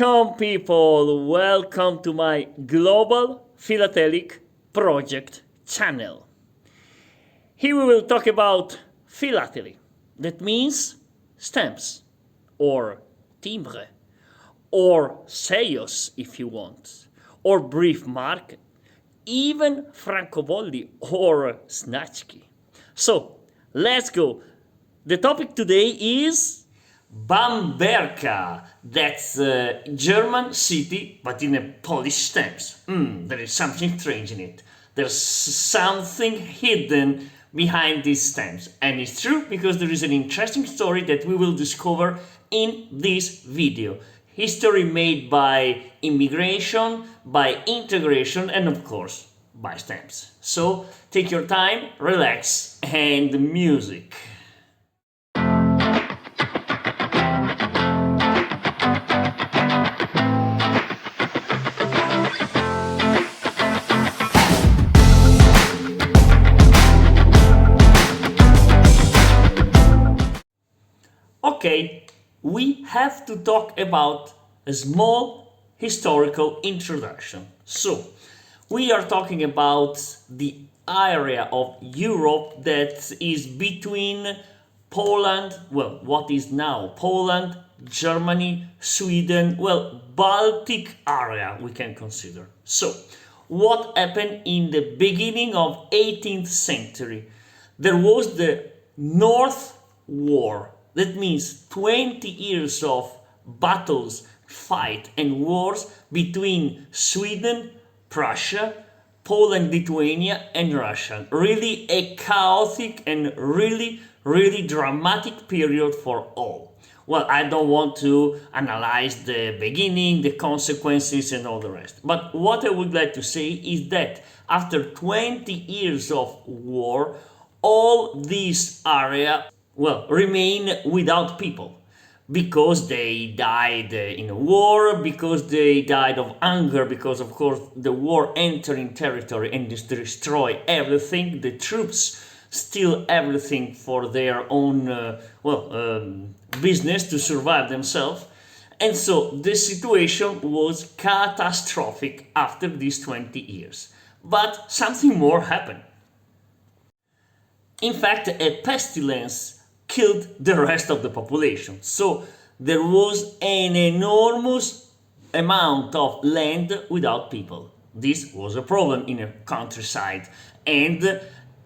Welcome, people. Welcome to my Global Philatelic Project channel. Here we will talk about philately. That means stamps, or timbre, or seios if you want, or brief market, even francobolli or znaczki. So let's go. The topic today is Bamberka. That's a German city, but in a Polish stamps. There is something strange in it. There's something hidden behind these stamps. And it's true because there is an interesting story that we will discover in this video. History made by immigration, by integration, and of course, by stamps. So take your time, relax, and music. Okay, we have to talk about a small historical introduction. So, we are talking about the area of Europe that is between Poland, well, what is now Poland, Germany, Sweden, well, Baltic area we can consider. So, what happened in the beginning of 18th century? There was the North War. That means 20 years of battles, fight and wars between Sweden, Prussia, Poland, Lithuania and Russia. Really a chaotic and really dramatic period for all. Well, I don't want to analyze the beginning, the consequences and all the rest. But what I would like to say is that after 20 years of war, all this area remain without people because they died in a war, because they died of hunger, because of course the war entering territory and destroy everything. The troops steal everything for their own business to survive themselves, and so the situation was catastrophic after these 20 years. But something more happened. In fact, a pestilence killed the rest of the population. So there was an enormous amount of land without people. This was a problem in a countryside, and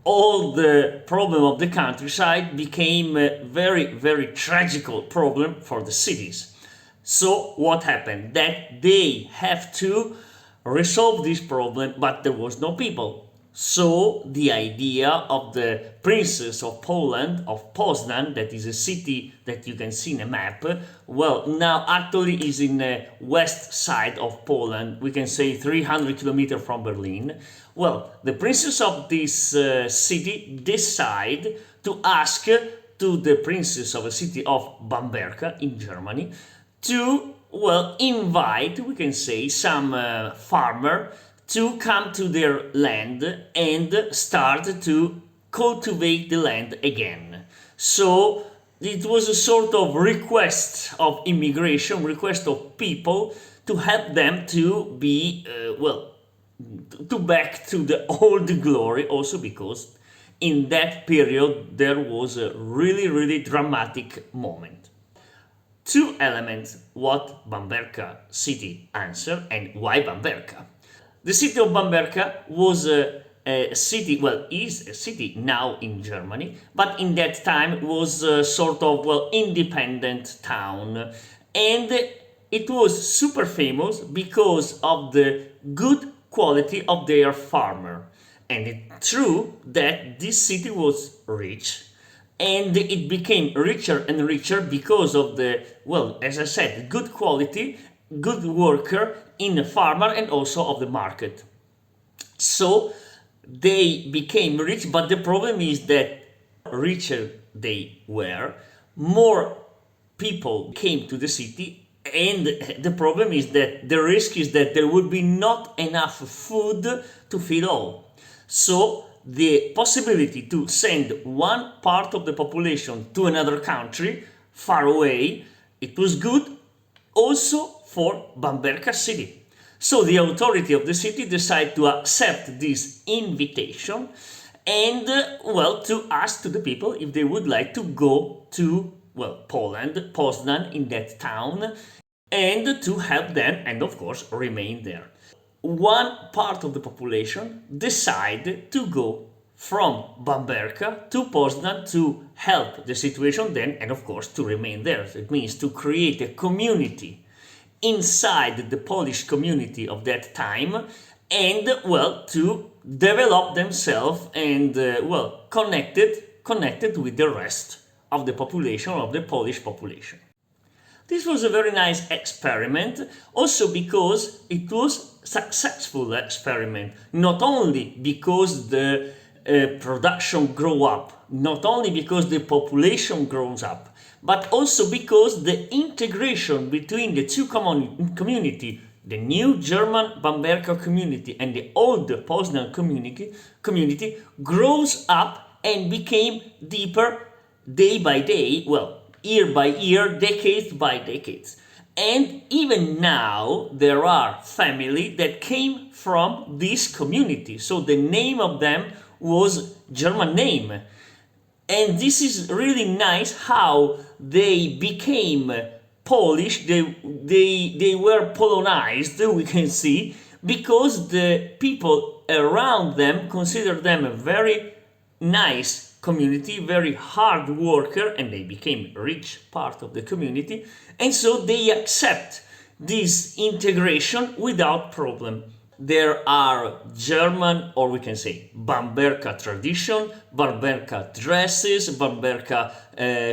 all the problem of the countryside became a very tragical problem for the cities. So what happened? That they have to resolve this problem, but there was no people. So the idea of the Princess of Poland, of Poznan, that is a city that you can see in a map, well, now actually is in the west side of Poland, we can say 300 kilometers from Berlin. Well, the princess of this city decide to ask to the princess of a city of Bamberka in Germany to, well, invite, we can say, some farmer to come to their land and start to cultivate the land again. So it was a sort of request of immigration, request of people to help them to be, to back to the old glory, also because in that period there was a really dramatic moment. Two elements what Bamberka city answered and why Bamberka. The city of Bamberka was a city, well, is a city now in Germany, but in that time was a sort of, independent town. And it was super famous because of the good quality of their farmer. And it's true that this city was rich, and it became richer and richer because of the, as I said, good quality, good worker in the farmer and also of the market. So they became rich, but the problem is that richer they were, more people came to the city, and the problem is that the risk is that there would be not enough food to feed all. So the possibility to send one part of the population to another country far away, it was good also for Bamberka city. So the authority of the city decided to accept this invitation and, well, to ask to the people if they would like to go to, well, Poland, Poznan, in that town, and to help them and, of course, remain there. One part of the population decided to go from Bamberka to Poznan to help the situation then and, of course, to remain there. So it means to create a community inside the Polish community of that time and, well, to develop themselves and, well, connected with the rest of the population, of the Polish population. This was a very nice experiment, also because it was a successful experiment, not only because the production grew up, not only because the population grows up, but also because the integration between the two community, the new German Bamberka community and the old Poznan community grows up and became deeper day by day, well, year by year, decades by decades. And even now, there are families that came from this community. So the name of them was German name. And this is really nice how they became Polish, they were Polonized, we can see, because the people around them considered them a very nice community, very hard worker, and they became a rich part of the community, and so they accept this integration without problem. There are German, or we can say Bamberka tradition, Bamberka dresses, Bamberka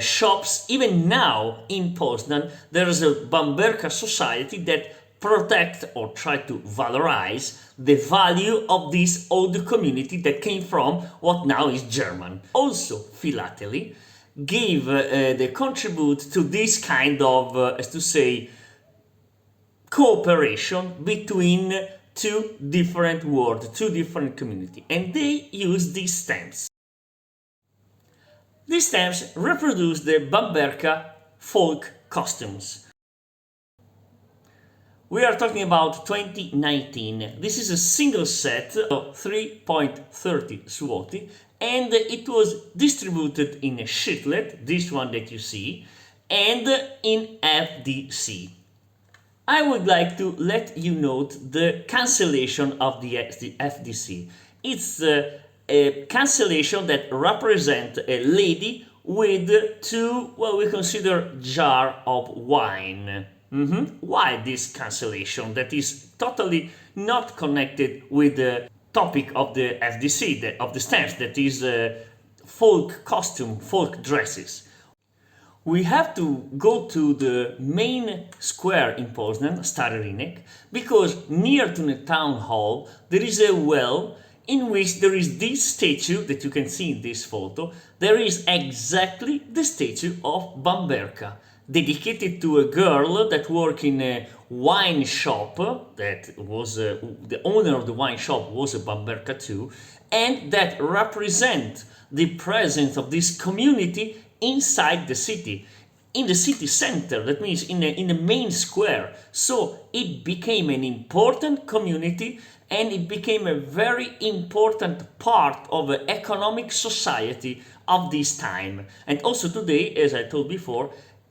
shops. Even now in Poznan, there is a Bamberka society that protect or try to valorize the value of this old community that came from what now is German. Also, philately gave the contribute to this kind of, as to say, cooperation between two different worlds, two different communities, and they use these stamps. These stamps reproduce the Bamberka folk costumes. We are talking about 2019. This is a single set of 3.30 zloty, and it was distributed in a sheetlet, this one that you see, and in FDC. I would like to let you note the cancellation of the FDC. It's a cancellation that represents a lady with two, well, we consider jar of wine. Why this cancellation that is totally not connected with the topic of the FDC, of the stamps, that is folk costume, folk dresses? We have to go to the main square in Poznan, Stary Rynek, because near to the town hall there is a well in which there is this statue that you can see in this photo. There is exactly the statue of Bamberka, dedicated to a girl that worked in a wine shop, that was the owner of the wine shop was a Bamberka too, and that represent the presence of this community inside the city, in the city center, that means in the main square. So it became an important community and it became a very important part of the economic society of this time. And also today, as I told before,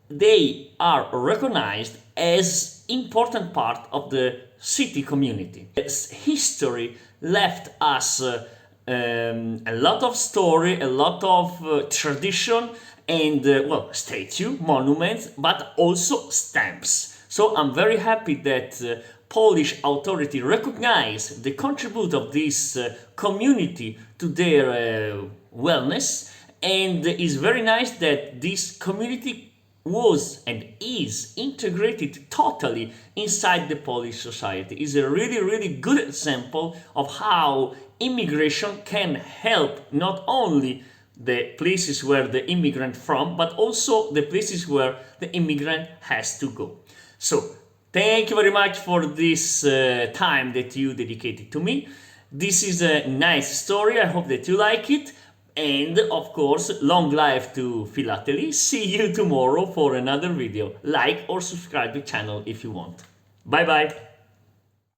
they are recognized as important part of the city community. Its history left us a lot of story, a lot of tradition, and well, statue, monuments, but also stamps. So I'm very happy that Polish authority recognize the contribution of this community to their wellness, and it's very nice that this community was and is integrated totally inside the Polish society. It's a really good example of how immigration can help not only the places where the immigrant from, but also the places where the immigrant has to go. So, thank you very much for this time that you dedicated to me. This is a nice story, I hope that you like it. And of course, long life to Philately. See you tomorrow for another video. Like or subscribe to the channel if you want. Bye bye.